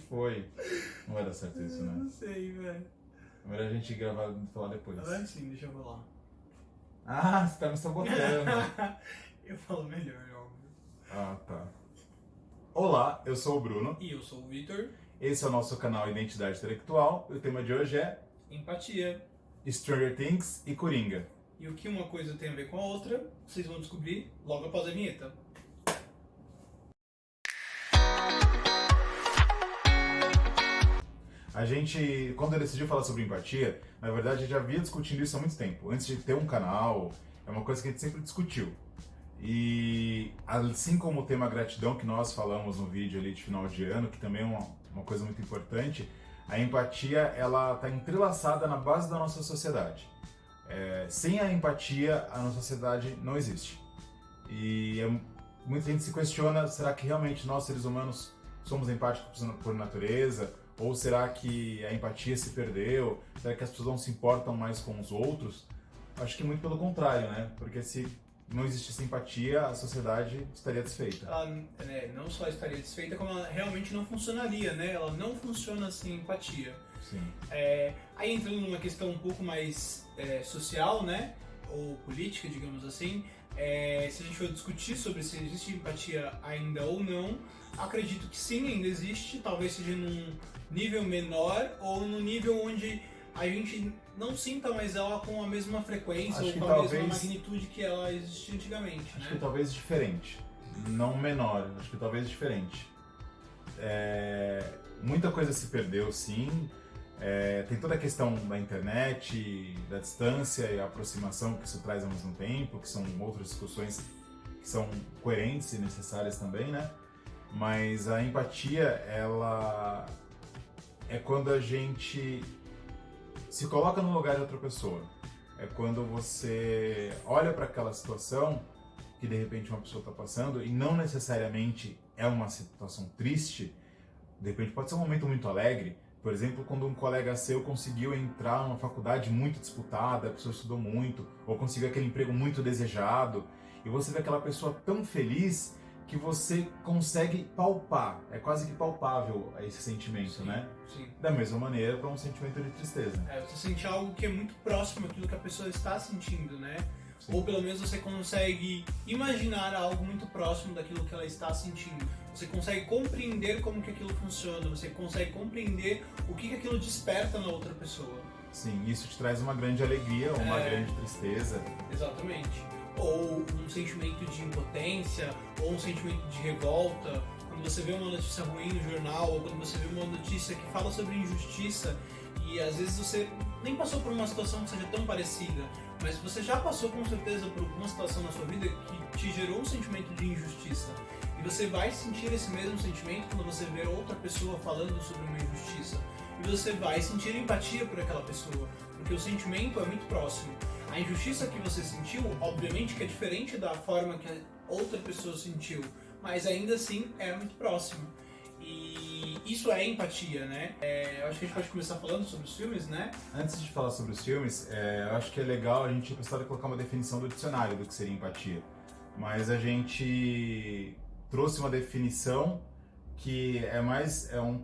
foi. Não vai dar certo isso, né? Não sei, velho. É melhor a gente gravar e falar depois. Agora sim, deixa eu falar. Ah, você tá me sabotando. Eu falo melhor, óbvio. Ah, tá. Olá, eu sou o Bruno. E eu sou o Vitor. Esse é o nosso canal Identidade Intelectual. E o tema de hoje é Empatia. Stranger Things e Coringa. E o que uma coisa tem a ver com a outra, vocês vão descobrir logo após a vinheta. A gente, quando eu decidi falar sobre empatia, na verdade eu já vinha discutindo isso há muito tempo. Antes de ter um canal, é uma coisa que a gente sempre discutiu. E assim como o tema gratidão que nós falamos no vídeo ali de final de ano, que também é uma coisa muito importante, a empatia ela está entrelaçada na base da nossa sociedade. Sem a empatia, a nossa sociedade não existe. E muita gente se questiona, será que realmente nós, seres humanos, somos empáticos por natureza? Ou será que a empatia se perdeu? Será que as pessoas não se importam mais com os outros? Acho que muito pelo contrário, né? Porque se não existisse empatia, a sociedade estaria desfeita. Ela não só estaria desfeita, como ela realmente não funcionaria, né? Ela não funciona sem empatia. Sim. Aí entrando numa questão um pouco mais social, né? Ou política, digamos assim, se a gente for discutir sobre se existe empatia ainda ou não, acredito que sim, ainda existe, talvez seja num nível menor ou num nível onde a gente não sinta mais ela com a mesma frequência ou com a mesma magnitude que ela existia antigamente. Acho que talvez diferente, não menor, acho que talvez diferente. Muita coisa se perdeu, sim. Tem toda a questão da internet, da distância e a aproximação que isso traz ao mesmo tempo, que são outras discussões que são coerentes e necessárias também, né? Mas a empatia, ela é quando a gente se coloca no lugar de outra pessoa. É quando você olha para aquela situação que de repente uma pessoa está passando e não necessariamente é uma situação triste, de repente pode ser um momento muito alegre. Por exemplo, quando um colega seu conseguiu entrar numa faculdade muito disputada, a pessoa estudou muito, ou conseguiu aquele emprego muito desejado, e você vê aquela pessoa tão feliz que você consegue palpar, é quase que palpável esse sentimento, sim, né? Sim. Da mesma maneira para um sentimento de tristeza. Você sente algo que é muito próximo àquilo que a pessoa está sentindo, né? Sim. Ou pelo menos você consegue imaginar algo muito próximo daquilo que ela está sentindo. Você consegue compreender como que aquilo funciona, você consegue compreender o que aquilo desperta na outra pessoa. Sim, isso te traz uma grande alegria ou uma grande tristeza. Exatamente. Ou um sentimento de impotência, ou um sentimento de revolta. Quando você vê uma notícia ruim no jornal, ou quando você vê uma notícia que fala sobre injustiça, e às vezes você nem passou por uma situação que seja tão parecida, mas você já passou com certeza por uma situação na sua vida que te gerou um sentimento de injustiça. E você vai sentir esse mesmo sentimento quando você vê outra pessoa falando sobre uma injustiça. E você vai sentir empatia por aquela pessoa, porque o sentimento é muito próximo. A injustiça que você sentiu, obviamente que é diferente da forma que a outra pessoa sentiu, mas ainda assim é muito próximo. E isso é empatia, né? Eu acho que a gente pode começar falando sobre os filmes, né? Antes de falar sobre os filmes, eu acho que é legal a gente precisar colocar uma definição do dicionário do que seria empatia. Mas a gente trouxe uma definição que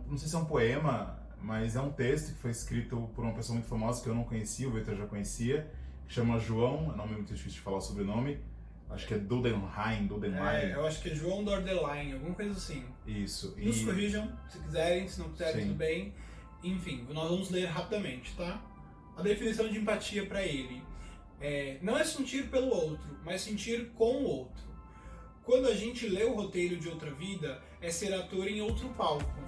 não sei se é um poema, mas é um texto que foi escrito por uma pessoa muito famosa que eu não conhecia, o Vitor já conhecia, que chama João, é um nome muito difícil de falar o sobrenome, acho que é Dudenheim. Eu acho que é João Dordeline, alguma coisa assim. Isso. Nos corrijam, se quiserem, se não quiserem, Sim. tudo bem. Enfim, nós vamos ler rapidamente, tá? A definição de empatia para ele não é sentir pelo outro, mas sentir com o outro. Quando a gente lê o roteiro de outra vida, é ser ator em outro palco.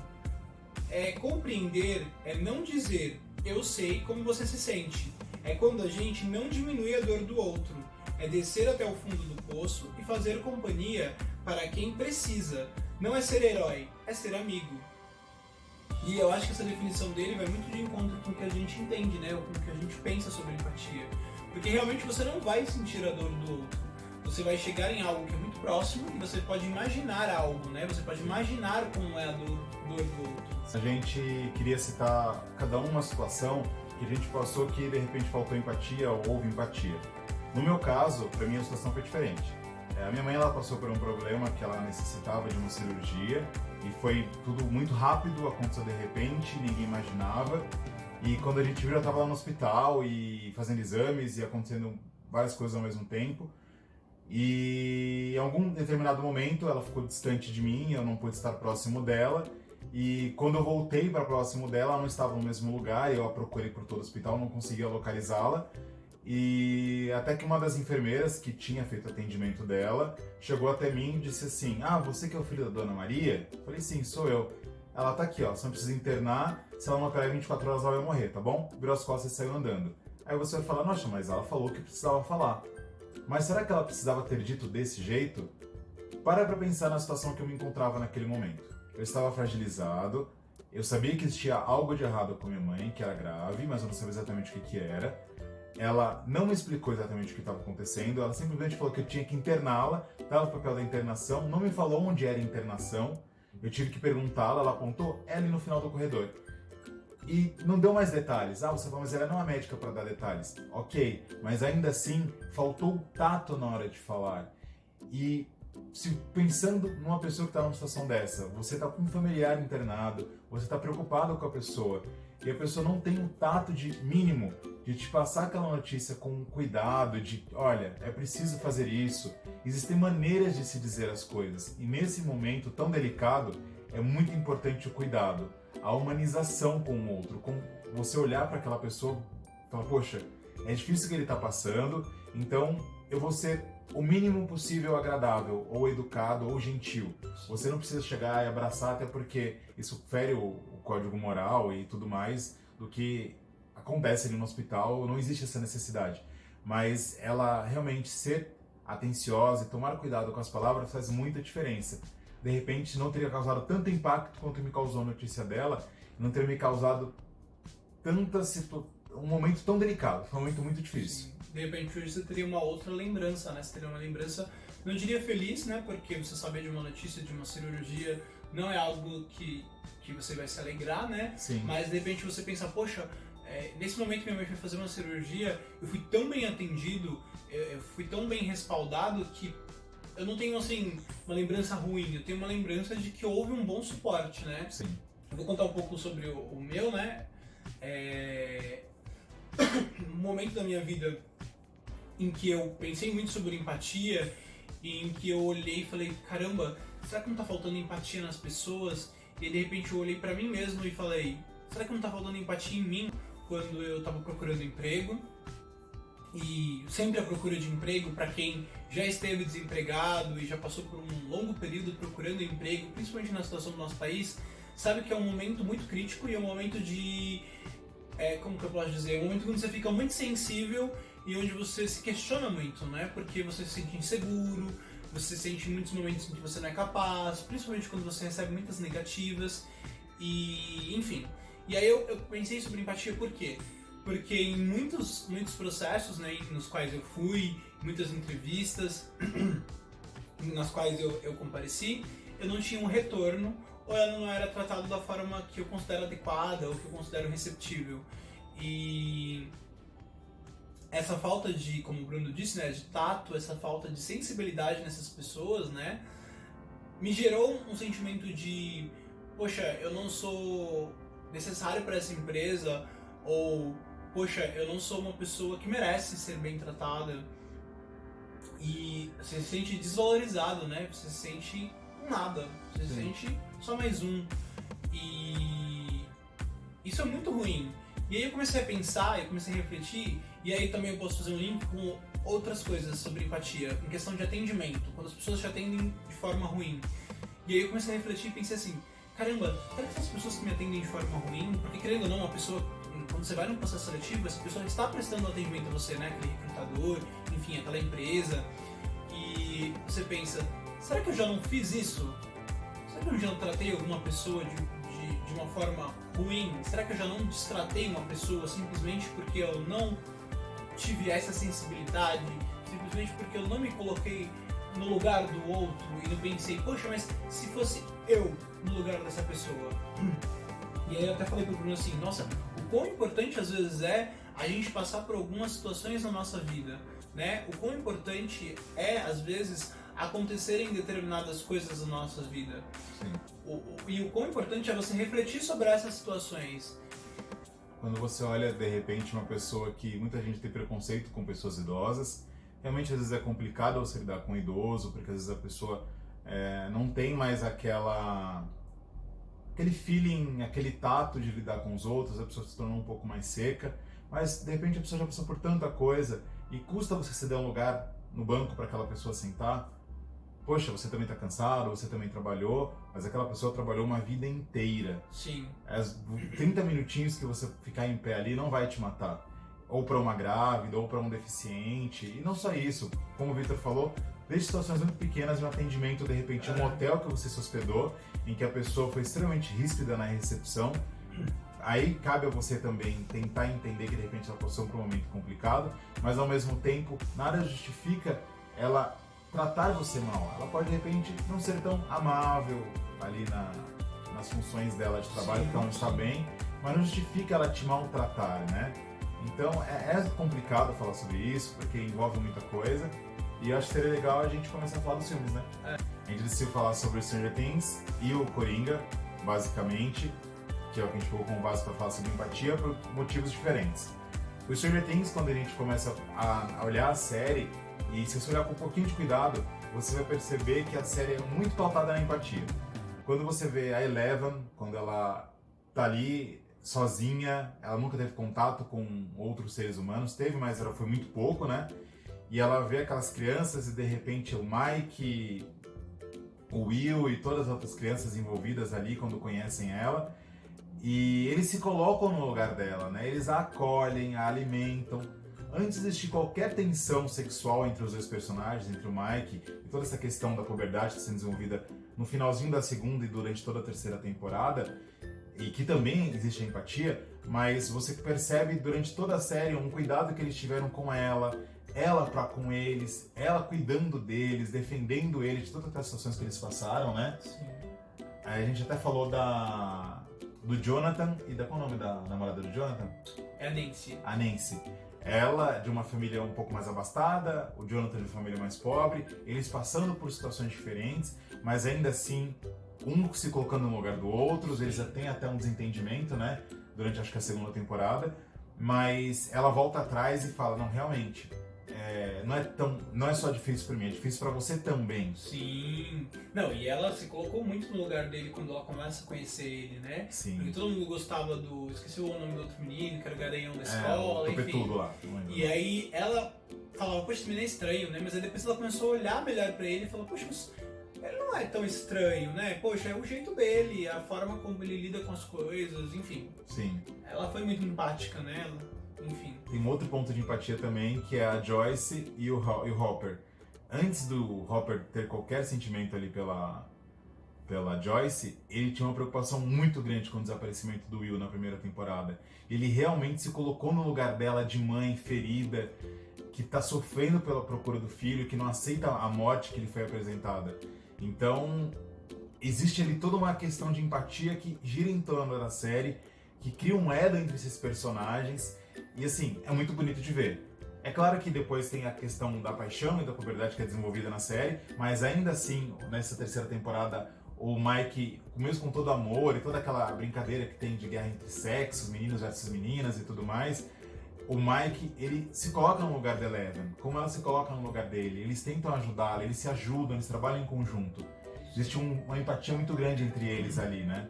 Compreender é não dizer eu sei como você se sente. É quando a gente não diminui a dor do outro. É descer até o fundo do poço e fazer companhia para quem precisa. Não é ser herói, é ser amigo. E eu acho que essa definição dele vai muito de encontro com o que a gente entende, né? Com o que a gente pensa sobre empatia. Porque realmente você não vai sentir a dor do outro. Você vai chegar em algo que é muito próximo e você pode imaginar algo, né? Você pode imaginar como é a dor do outro. A gente queria citar cada uma situação que a gente passou que de repente faltou empatia ou houve empatia. No meu caso, para mim a situação foi diferente. A minha mãe ela passou por um problema que ela necessitava de uma cirurgia E foi tudo muito rápido, aconteceu de repente, ninguém imaginava. E quando a gente viu, eu estava lá no hospital e fazendo exames e acontecendo várias coisas ao mesmo tempo. E em algum determinado momento ela ficou distante de mim, eu não pude estar próximo dela. E quando eu voltei para próximo dela, ela não estava no mesmo lugar, eu a procurei por todo o hospital, não conseguia localizá-la. E até que uma das enfermeiras que tinha feito atendimento dela chegou até mim e disse assim: ah, você que é o filho da Dona Maria? Eu falei: sim, sou eu. Ela tá aqui, ó, você não precisa internar, se ela não operar em 24 horas ela vai morrer, tá bom? Virou as costas e saiu andando. Aí você vai falar: nossa, mas ela falou que precisava falar. Mas será que ela precisava ter dito desse jeito? Para pra pensar na situação que eu me encontrava naquele momento. Eu estava fragilizado, eu sabia que existia algo de errado com minha mãe, que era grave, mas eu não sabia exatamente o que era. Ela não me explicou exatamente o que estava acontecendo, ela simplesmente falou que eu tinha que interná-la, estava no papel da internação, não me falou onde era a internação, eu tive que perguntá-la, ela apontou, é ali no final do corredor. E não deu mais detalhes. Ah, você falou, mas ela não é médica para dar detalhes. Ok, mas ainda assim, faltou o tato na hora de falar. E se pensando numa pessoa que está numa situação dessa, você está com um familiar internado, você está preocupado com a pessoa, e a pessoa não tem um tato de mínimo de te passar aquela notícia com cuidado, de, olha, é preciso fazer isso. Existem maneiras de se dizer as coisas, e nesse momento tão delicado, é muito importante o cuidado, a humanização com o outro, com você olhar para aquela pessoa e falar: poxa, é difícil o que ele está passando, então eu vou ser o mínimo possível agradável, ou educado, ou gentil. Você não precisa chegar e abraçar, até porque isso fere o código moral e tudo mais do que acontece ali no hospital, não existe essa necessidade. Mas ela realmente ser atenciosa e tomar cuidado com as palavras faz muita diferença. De repente não teria causado tanto impacto quanto me causou a notícia dela, não teria me causado um momento tão delicado, foi um momento muito difícil. Sim. De repente hoje você teria uma outra lembrança, né? Você teria uma lembrança, não diria feliz, né? Porque você saber de uma notícia, de uma cirurgia, não é algo que você vai se alegrar, né? Sim. Mas de repente você pensa: poxa, nesse momento que minha mãe foi fazer uma cirurgia, eu fui tão bem atendido, eu fui tão bem respaldado que eu não tenho, assim, uma lembrança ruim, eu tenho uma lembrança de que houve um bom suporte, né? Sim. Eu vou contar um pouco sobre o meu, né? Um momento da minha vida em que eu pensei muito sobre empatia e em que eu olhei e falei: caramba, será que não tá faltando empatia nas pessoas? E de repente eu olhei pra mim mesmo e falei: será que não tá faltando empatia em mim quando eu tava procurando emprego? E sempre a procura de emprego, para quem já esteve desempregado e já passou por um longo período procurando emprego, principalmente na situação do nosso país, sabe que é um momento muito crítico e é um momento de... como que eu posso dizer? É um momento onde você fica muito sensível e onde você se questiona muito, né? Porque você se sente inseguro, você sente muitos momentos em que você não é capaz, principalmente quando você recebe muitas negativas e... enfim. E aí eu pensei sobre empatia por quê? Porque em muitos processos, né, nos quais eu fui, muitas entrevistas nas quais eu compareci, eu não tinha um retorno ou eu não era tratado da forma que eu considero adequada ou que eu considero receptível. E essa falta de, como o Bruno disse, né, de tato, essa falta de sensibilidade nessas pessoas, né, me gerou um sentimento de: poxa, eu não sou necessário para essa empresa, ou poxa, eu não sou uma pessoa que merece ser bem tratada. E você se sente desvalorizado, né? Você se sente nada, você se sente só mais um. E isso é muito ruim. E aí eu comecei a pensar, eu comecei a refletir, e aí também eu posso fazer um link com outras coisas sobre empatia, em questão de atendimento, quando as pessoas te atendem de forma ruim. E aí eu comecei a refletir e pensei assim: caramba, será que essas pessoas que me atendem de forma ruim, porque querendo ou não, uma pessoa, quando você vai num processo seletivo, essa pessoa está prestando atendimento a você, né? Aquele recrutador, enfim, aquela empresa. E você pensa: será que eu já não fiz isso? Será que eu já não tratei alguma pessoa de uma forma ruim? Será que eu já não destratei uma pessoa simplesmente porque eu não tive essa sensibilidade? Simplesmente porque eu não me coloquei no lugar do outro e não pensei: poxa, mas se fosse eu no lugar dessa pessoa? E aí eu até falei pro Bruno assim: nossa, o quão importante às vezes é a gente passar por algumas situações na nossa vida, né? O quão importante é, às vezes, acontecerem determinadas coisas nas nossas vidas. Sim. E o quão importante é você refletir sobre essas situações. Quando você olha, de repente, uma pessoa que muita gente tem preconceito com pessoas idosas, realmente às vezes é complicado você lidar com um idoso, porque às vezes a pessoa não tem mais aquele feeling, aquele tato de lidar com os outros, a pessoa se tornou um pouco mais seca, mas de repente a pessoa já passou por tanta coisa e custa você ceder um lugar no banco para aquela pessoa sentar. Poxa, você também está cansado, você também trabalhou, mas aquela pessoa trabalhou uma vida inteira. Sim. 30 minutinhos que você ficar em pé ali não vai te matar. Ou para uma grávida, ou para um deficiente. E não só isso, como o Victor falou, desde situações muito pequenas de um atendimento, de repente, um hotel que você se hospedou, em que a pessoa foi extremamente ríspida na recepção. Aí cabe a você também tentar entender que de repente ela passou por um momento complicado, mas ao mesmo tempo nada justifica ela tratar você mal. Ela pode de repente não ser tão amável ali nas funções dela de trabalho, porque ela não está bem, mas não justifica ela te maltratar, né? Então é complicado falar sobre isso, porque envolve muita coisa, e eu acho que seria legal a gente começar a falar dos filmes, né? A gente decidiu falar sobre Stranger Things e o Coringa, basicamente, que é o que a gente colocou como base para falar sobre empatia, por motivos diferentes. O Stranger Things, quando a gente começa a olhar a série, e se você olhar com um pouquinho de cuidado, você vai perceber que a série é muito pautada na empatia. Quando você vê a Eleven, quando ela tá ali sozinha, ela nunca teve contato com outros seres humanos, teve, mas ela foi muito pouco, né? E ela vê aquelas crianças e de repente o Mike, o Will e todas as outras crianças envolvidas ali quando conhecem ela, e eles se colocam no lugar dela, né? Eles a acolhem, a alimentam. Antes de existir qualquer tensão sexual entre os dois personagens, entre o Mike e toda essa questão da puberdade que está sendo desenvolvida no finalzinho da segunda e durante toda a terceira temporada, e que também existe a empatia, mas você percebe durante toda a série um cuidado que eles tiveram com ela com eles, ela cuidando deles, defendendo eles de todas as situações que eles passaram, né? Sim. Aí a gente até falou do Jonathan e qual é o nome da namorada do Jonathan? É a Nancy. A Nancy. Ela de uma família um pouco mais abastada, o Jonathan de uma família mais pobre, eles passando por situações diferentes, mas ainda assim, um se colocando no lugar do outro, eles têm até um desentendimento, né, durante acho que a segunda temporada, mas ela volta atrás e fala, não, realmente, não é só difícil pra mim, é difícil pra você também. Sim. Não, e ela se colocou muito no lugar dele quando ela começa a conhecer ele, né? Sim. Porque todo mundo gostava esqueci o nome do outro menino, que era o garanhão da escola, o enfim. tudo lá. E aí ela falava, poxa, esse menino é estranho, né? Mas aí depois ela começou a olhar melhor pra ele e falou, poxa, mas ele não é tão estranho, né? Poxa, é o jeito dele, a forma como ele lida com as coisas, enfim. Sim. Ela foi muito empática, né? Enfim. Tem um outro ponto de empatia também, que é a Joyce e o Hopper. Antes do Hopper ter qualquer sentimento ali pela Joyce, ele tinha uma preocupação muito grande com o desaparecimento do Will na primeira temporada. Ele realmente se colocou no lugar dela de mãe ferida, que está sofrendo pela procura do filho, que não aceita a morte que lhe foi apresentada. Então, existe ali toda uma questão de empatia que gira em torno da série, que cria um elo entre esses personagens, e assim, é muito bonito de ver. É claro que depois tem a questão da paixão e da puberdade que é desenvolvida na série, mas ainda assim, nessa terceira temporada, o Mike, mesmo com todo amor e toda aquela brincadeira que tem de guerra entre sexos, meninos versus meninas e tudo mais, o Mike, ele se coloca no lugar da Eleven, como ela se coloca no lugar dele, eles tentam ajudá-la, eles se ajudam, eles trabalham em conjunto. Existe uma empatia muito grande entre eles ali, né?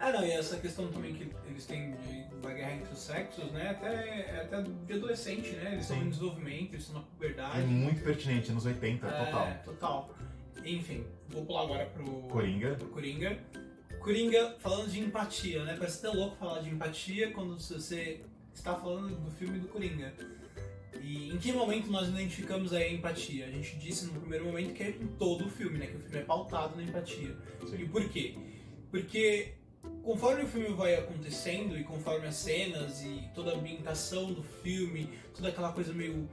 Não, e essa questão também que eles têm da guerra entre os sexos, né? Até de adolescente, né? Eles estão em desenvolvimento, eles estão na puberdade. É muito pertinente, anos 80, total. Total. Enfim, vou pular agora pro Coringa. Coringa, falando de empatia, né? Parece até louco falar de empatia quando você está falando do filme do Coringa. E em que momento nós identificamos a empatia? A gente disse no primeiro momento que é em todo o filme, né? Que o filme é pautado na empatia. Sim. E por quê? Porque conforme o filme vai acontecendo e conforme as cenas e toda a ambientação do filme, toda aquela coisa meio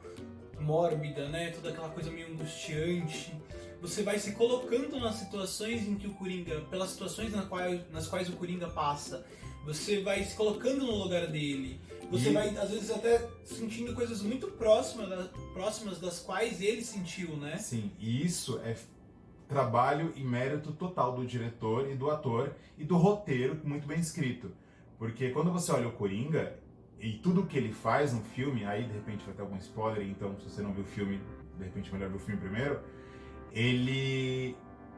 mórbida, né? Toda aquela coisa meio angustiante, você vai se colocando nas situações em que o Coringa, pelas situações nas quais o Coringa passa, você vai se colocando no lugar dele, Você vai, às vezes, até sentindo coisas muito próximas das quais ele sentiu, né? Sim, e isso é trabalho e mérito total do diretor e do ator e do roteiro muito bem escrito. Porque quando você olha o Coringa e tudo que ele faz no filme, aí de repente vai ter algum spoiler, então se você não viu o filme, de repente é melhor ver o filme primeiro,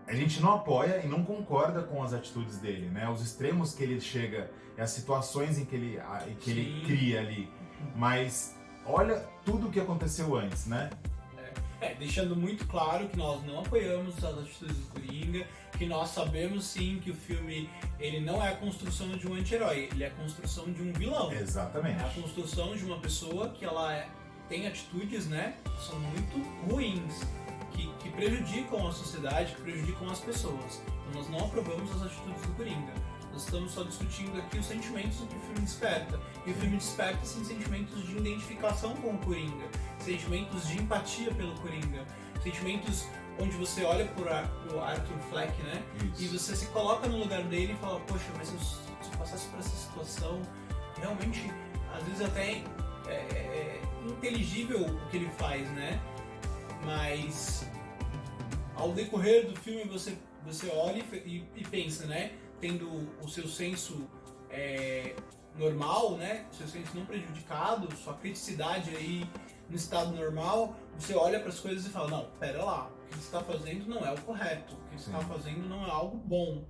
a gente não apoia e não concorda com as atitudes dele, né? Os extremos que ele chega, as situações em que ele cria ali. Mas olha tudo o que aconteceu antes, né? Deixando muito claro que nós não apoiamos as atitudes do Coringa, que nós sabemos sim que o filme ele não é a construção de um anti-herói, ele é a construção de um vilão. Exatamente. É a construção de uma pessoa que ela tem atitudes, né, que são muito ruins, que prejudicam a sociedade, que prejudicam as pessoas. Então nós não aprovamos as atitudes do Coringa. Nós estamos só discutindo aqui os sentimentos que o filme desperta. E o filme desperta sim, sentimentos de identificação com o Coringa, sentimentos de empatia pelo Coringa, sentimentos onde você olha pro Arthur Fleck, né? Isso. E você se coloca no lugar dele e fala, poxa, mas se eu passasse por essa situação, realmente, às vezes até é inteligível o que ele faz, né? Mas ao decorrer do filme você olha e pensa, né? Tendo o seu senso normal, né? O seu senso não prejudicado, sua criticidade aí no estado normal, você olha para as coisas e fala, não, pera lá, o que ele está fazendo não é o correto, o que ele está fazendo não é algo bom.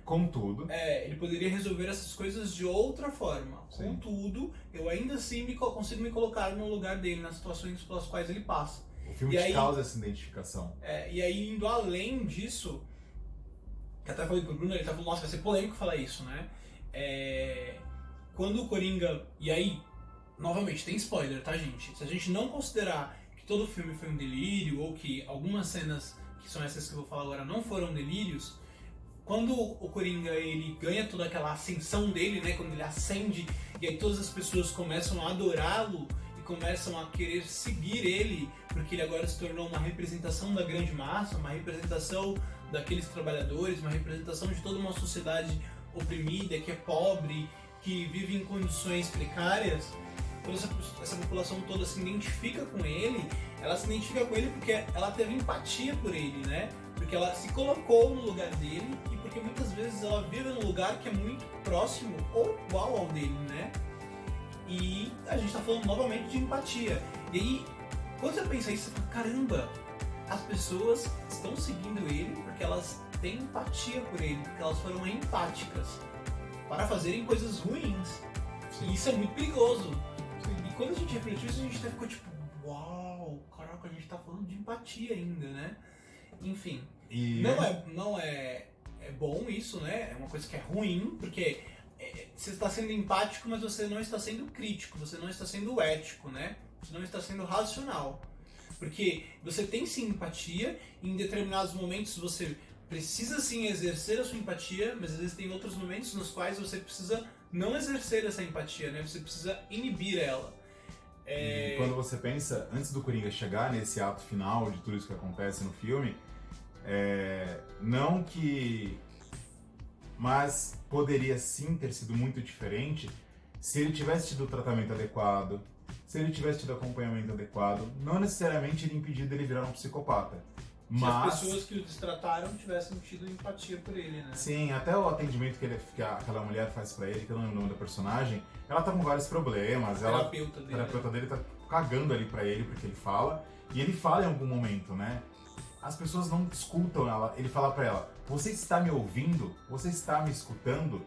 Contudo, ele poderia resolver essas coisas de outra forma. Sim. Contudo, eu ainda assim consigo me colocar no lugar dele, nas situações pelas quais ele passa. o filme te causa essa identificação. E aí, indo além disso, que até falei pro Bruno, ele tá falando, nossa, vai ser polêmico falar isso, né? Quando o Coringa... E aí, novamente, tem spoiler, tá, gente? Se a gente não considerar que todo o filme foi um delírio, ou que algumas cenas, que são essas que eu vou falar agora, não foram delírios, quando o Coringa, ele ganha toda aquela ascensão dele, né? Quando ele ascende, e aí todas as pessoas começam a adorá-lo, e começam a querer seguir ele, porque ele agora se tornou uma representação da grande massa, uma representação daqueles trabalhadores, uma representação de toda uma sociedade oprimida, que é pobre, que vive em condições precárias. Quando essa população toda se identifica com ele, ela se identifica com ele porque ela teve empatia por ele, né? Porque ela se colocou no lugar dele e porque muitas vezes ela vive num lugar que é muito próximo ou igual ao dele, né? E a gente tá falando novamente de empatia. E aí, quando você pensa isso, você fala, caramba, as pessoas estão seguindo ele porque elas têm empatia por ele, porque elas foram empáticas para fazerem coisas ruins. E isso é muito perigoso. E quando a gente refletiu isso, a gente até ficou tipo, uau, caraca, a gente tá falando de empatia ainda, né? Enfim, não é bom isso, né? É uma coisa que é ruim, porque você está sendo empático, mas você não está sendo crítico, você não está sendo ético, né? Você não está sendo racional. Porque você tem sim empatia, e em determinados momentos você precisa sim exercer a sua empatia, mas às vezes tem outros momentos nos quais você precisa não exercer essa empatia, né? Você precisa inibir ela. E quando você pensa, antes do Coringa chegar nesse ato final de tudo isso que acontece no filme, não que... Mas poderia sim ter sido muito diferente se ele tivesse tido o tratamento adequado, se ele tivesse tido acompanhamento adequado, não necessariamente iria impedir dele virar um psicopata. Se as pessoas que o destrataram tivessem tido empatia por ele, né? Sim, até o atendimento que aquela mulher faz pra ele, que eu não lembro o nome da personagem, ela tá com vários problemas. O terapeuta dele tá cagando ali pra ele, porque ele fala. E ele fala em algum momento, né? As pessoas não escutam ela. Ele fala pra ela, você está me ouvindo? Você está me escutando?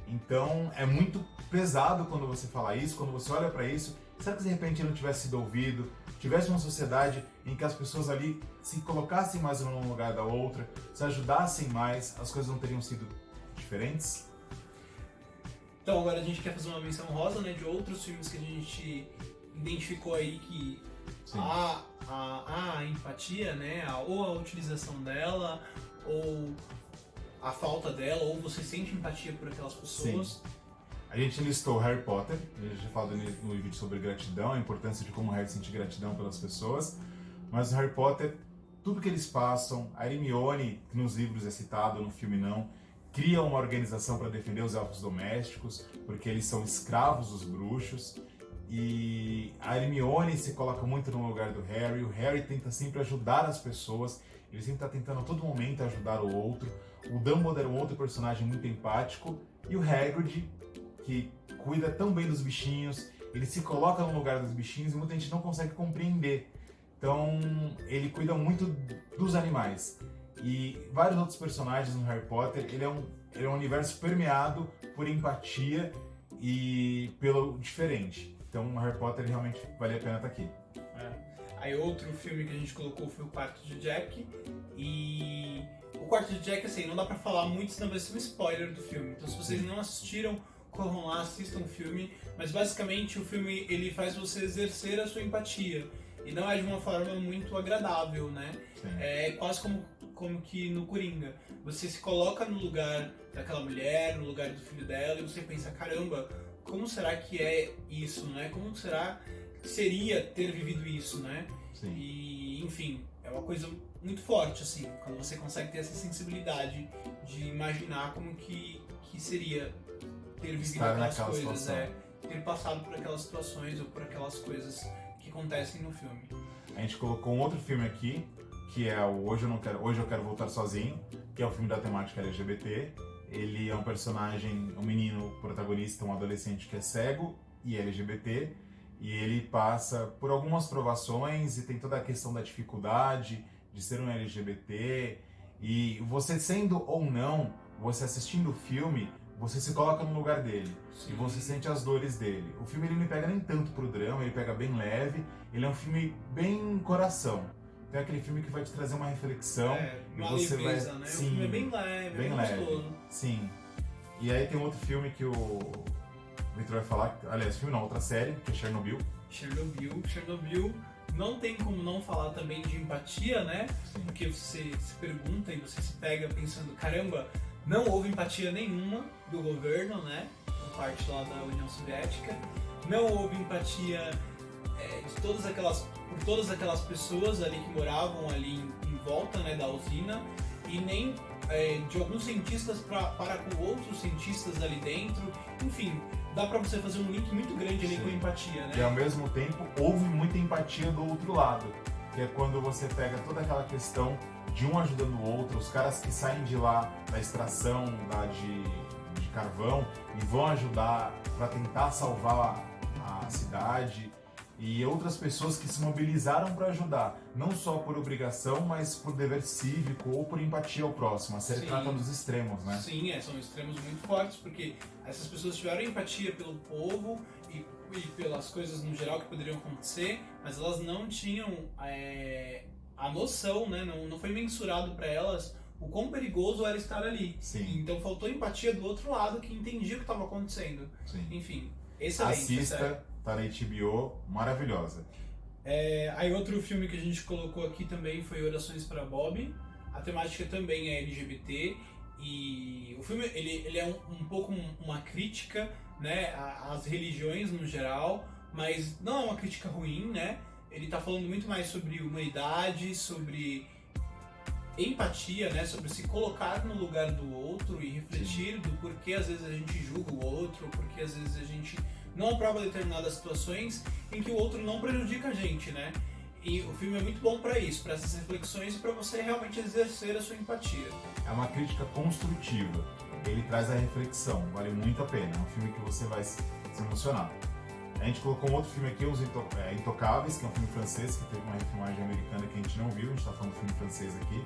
Então é muito pesado quando você fala isso, quando você olha pra isso. Será que de repente ele não tivesse sido ouvido? Tivesse uma sociedade em que as pessoas ali se colocassem mais uma no lugar da outra, se ajudassem mais, as coisas não teriam sido diferentes? Então agora a gente quer fazer uma menção rosa, né, de outros filmes que a gente identificou aí que a empatia, né, ou a utilização dela, ou a falta dela, ou você sente empatia por aquelas pessoas. Sim. A gente listou Harry Potter, a gente já falou no vídeo sobre gratidão, a importância de como o Harry sente gratidão pelas pessoas, mas o Harry Potter, tudo que eles passam, a Hermione, que nos livros é citado, no filme não, cria uma organização para defender os elfos domésticos, porque eles são escravos dos bruxos. E a Hermione se coloca muito no lugar do Harry. O Harry tenta sempre ajudar as pessoas, ele sempre está tentando a todo momento ajudar o outro. O Dumbledore é um outro personagem muito empático. E o Hagrid, que cuida tão bem dos bichinhos, ele se coloca no lugar dos bichinhos e muita gente não consegue compreender. Então, ele cuida muito dos animais. E vários outros personagens no Harry Potter, ele é um universo permeado por empatia e pelo diferente. Então, o Harry Potter realmente vale a pena estar aqui. Aí outro filme que a gente colocou foi o Quarto de Jack. E o Quarto de Jack, assim, não dá pra falar muito, senão vai ser um spoiler do filme. Então, se vocês não assistiram, corram lá, assistam o filme. Mas basicamente o filme ele faz você exercer a sua empatia. E não é de uma forma muito agradável, né? Sim. É quase como que no Coringa. Você se coloca no lugar daquela mulher, no lugar do filho dela, e você pensa, caramba, como será que é isso, né? Como será que seria ter vivido isso, né? Sim. E, enfim, é uma coisa muito forte, assim, quando você consegue ter essa sensibilidade de imaginar como que seria ter vivido Estar aquelas naquela coisas, situação. ter passado por aquelas situações ou por aquelas coisas que acontecem no filme. A gente colocou um outro filme aqui, que é o Hoje Eu Quero Voltar Sozinho, que é o filme da temática LGBT. Ele é um personagem, um menino protagonista, um adolescente que é cego e LGBT, e ele passa por algumas provações e tem toda a questão da dificuldade de ser um LGBT, e você sendo ou não, você assistindo o filme, você se coloca no lugar dele. Sim. E você sente as dores dele. O filme ele não pega nem tanto pro drama, ele pega bem leve, ele é um filme bem coração. Então é aquele filme que vai te trazer uma reflexão e uma você leveza, vai... né? Sim, O filme é bem leve, bem bem leve. gostoso. Sim. E aí tem um outro filme que o Victor vai falar, aliás, filme não, outra série, que é Chernobyl. Chernobyl, não tem como não falar também de empatia, né? Sim. Porque você se pergunta e você se pega pensando, caramba, não houve empatia nenhuma do governo, né? Por parte lá da União Soviética. Não houve empatia por todas aquelas pessoas ali que moravam ali em volta, né, da usina, e nem de alguns cientistas para com outros cientistas ali dentro. Enfim, dá pra você fazer um link muito grande ali Sim. com empatia, né? E ao mesmo tempo houve muita empatia do outro lado, que é quando você pega toda aquela questão de um ajudando o outro, os caras que saem de lá da extração lá de carvão e vão ajudar para tentar salvar a cidade, e outras pessoas que se mobilizaram para ajudar, não só por obrigação, mas por dever cívico ou por empatia ao próximo. A série Sim. trata dos extremos, né? Sim, são extremos muito fortes, porque essas pessoas tiveram empatia pelo povo e pelas coisas no geral que poderiam acontecer, mas elas não tinham a noção, né? Não foi mensurado para elas o quão perigoso era estar ali. Sim. Então faltou empatia do outro lado que entendia o que estava acontecendo. Sim. Enfim, excelente. Assista, sério. tá na HBO, maravilhosa. Aí outro filme que a gente colocou aqui também foi Orações para Bob. A temática também é LGBT e o filme ele é um pouco uma crítica, né, às religiões no geral, mas não é uma crítica ruim, né? Ele tá falando muito mais sobre humanidade, sobre empatia, né, sobre se colocar no lugar do outro e refletir do porquê às vezes a gente julga o outro, porque às vezes a gente não aprova determinadas situações em que o outro não prejudica a gente, né? E o filme é muito bom para isso, para essas reflexões e para você realmente exercer a sua empatia. É uma crítica construtiva. Ele traz a reflexão, vale muito a pena. É um filme que você vai se emocionar. A gente colocou um outro filme aqui, Os Intocáveis, que é um filme francês, que teve uma refilmagem americana que a gente não viu, a gente está falando do filme francês aqui.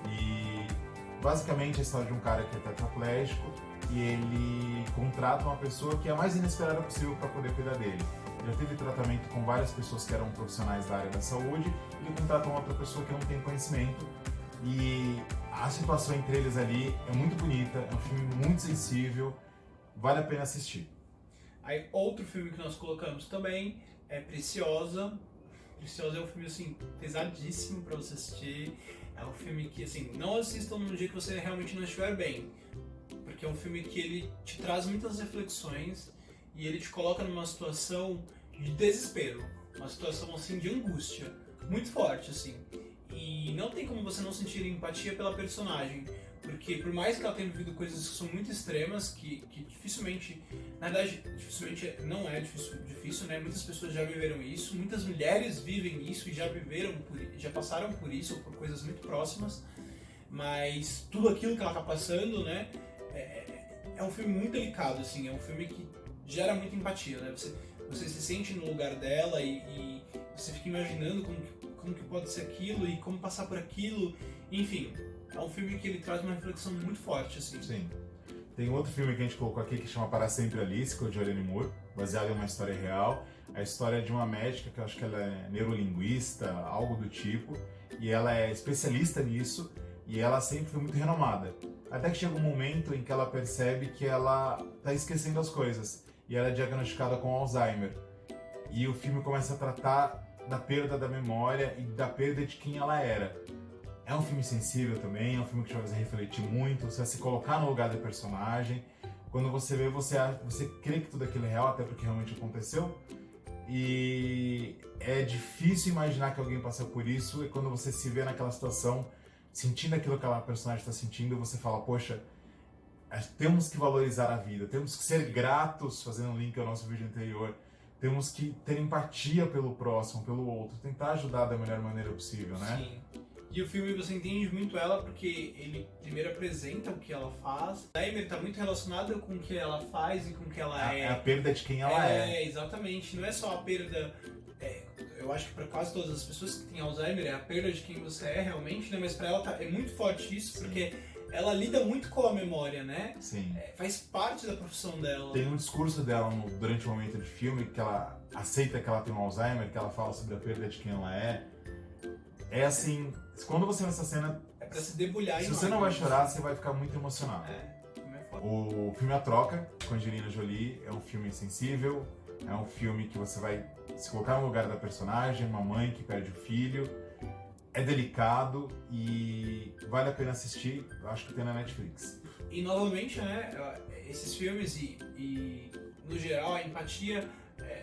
E basicamente a história de um cara que é tetraplégico e ele contrata uma pessoa que é a mais inesperada possível para poder cuidar dele. Ele já teve tratamento com várias pessoas que eram profissionais da área da saúde, e ele contrata uma outra pessoa que não tem conhecimento. E a situação entre eles ali é muito bonita, é um filme muito sensível, vale a pena assistir. Aí outro filme que nós colocamos também é Preciosa. Preciosa é um filme assim pesadíssimo para você assistir. É um filme que assim não assistam no dia que você realmente não estiver bem, porque é um filme que ele te traz muitas reflexões e ele te coloca numa situação de desespero, uma situação assim de angústia muito forte assim. E não tem como você não sentir empatia pela personagem, Porque por mais que ela tenha vivido coisas que são muito extremas, que dificilmente, na verdade, dificilmente não é difícil, né? Muitas pessoas já viveram isso, muitas mulheres vivem isso e já passaram por isso, ou por coisas muito próximas, mas tudo aquilo que ela tá passando, né? É um filme muito delicado, assim, é um filme que gera muita empatia, né? Você se sente no lugar dela e você fica imaginando como que pode ser aquilo e como passar por aquilo, enfim. É um filme que ele traz uma reflexão muito forte, assim. Sim. Tem outro filme que a gente colocou aqui que chama Para Sempre Alice, com a Julianne Moore, baseado em uma história real. A história de uma médica, que eu acho que ela é neurolinguista, algo do tipo, e ela é especialista nisso, e ela sempre foi muito renomada. Até que chega um momento em que ela percebe que ela está esquecendo as coisas, e ela é diagnosticada com Alzheimer. E o filme começa a tratar da perda da memória e da perda de quem ela era. É um filme sensível também, é um filme que te vai fazer refletir muito, você vai se colocar no lugar do personagem. Quando você vê, você crê que tudo aquilo é real, até porque realmente aconteceu. E é difícil imaginar que alguém passou por isso, e quando você se vê naquela situação, sentindo aquilo que aquela personagem está sentindo, você fala, poxa, temos que valorizar a vida, temos que ser gratos, fazendo um link ao nosso vídeo anterior, temos que ter empatia pelo próximo, pelo outro, tentar ajudar da melhor maneira possível, né? Sim. E o filme você entende muito ela porque ele primeiro apresenta o que ela faz. A Amy está muito relacionada com o que ela faz e com o que ela é. É a perda de quem ela é. É, exatamente. Não é só a perda. Eu acho que para quase todas as pessoas que têm Alzheimer é a perda de quem você é realmente, né? Mas para ela é muito forte isso, porque ela lida muito com a memória, né? Sim. Faz parte da profissão dela. Tem um discurso dela durante o momento de filme que ela aceita que ela tem um Alzheimer, que ela fala sobre a perda de quem ela é. É assim, quando você vê essa cena, é pra se debulhar. Se você não vai chorar, você vai ficar muito emocionado. O filme A Troca, com Angelina Jolie, é um filme sensível, é um filme que você vai se colocar no lugar da personagem, uma mãe que perde o filho. É delicado e vale a pena assistir, eu acho que tem na Netflix. E novamente, né, esses filmes e no geral a empatia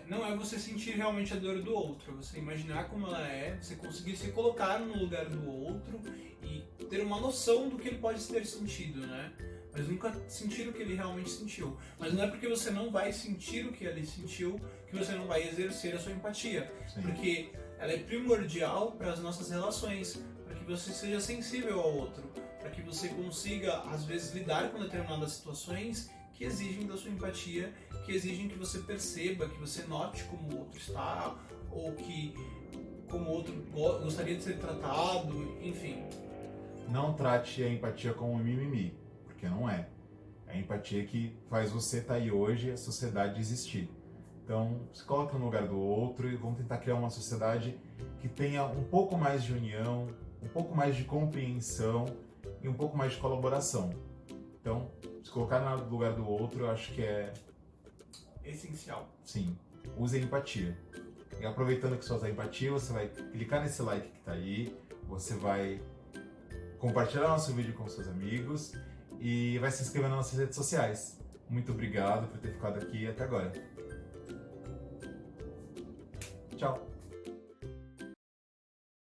não é você sentir realmente a dor do outro, é você imaginar como ela é, você conseguir se colocar no lugar do outro e ter uma noção do que ele pode ter sentido, né? Mas nunca sentir o que ele realmente sentiu. Mas não é porque você não vai sentir o que ele sentiu que você não vai exercer a sua empatia. Sim. Porque ela é primordial para as nossas relações, para que você seja sensível ao outro, para que você consiga, às vezes, lidar com determinadas situações que exigem da sua empatia, que exigem que você perceba, que você note como o outro está, ou que como o outro gostaria de ser tratado, enfim. Não trate a empatia como um mimimi, porque não é. É a empatia que faz você estar aí hoje e a sociedade existir. Então, se coloca no lugar do outro e vamos tentar criar uma sociedade que tenha um pouco mais de união, um pouco mais de compreensão e um pouco mais de colaboração. Então, se colocar no lugar do outro, eu acho que é essencial. Sim, use a empatia. E aproveitando que você usa a empatia, você vai clicar nesse like que está aí, você vai compartilhar nosso vídeo com seus amigos e vai se inscrever nas nossas redes sociais. Muito obrigado por ter ficado aqui até agora. Tchau!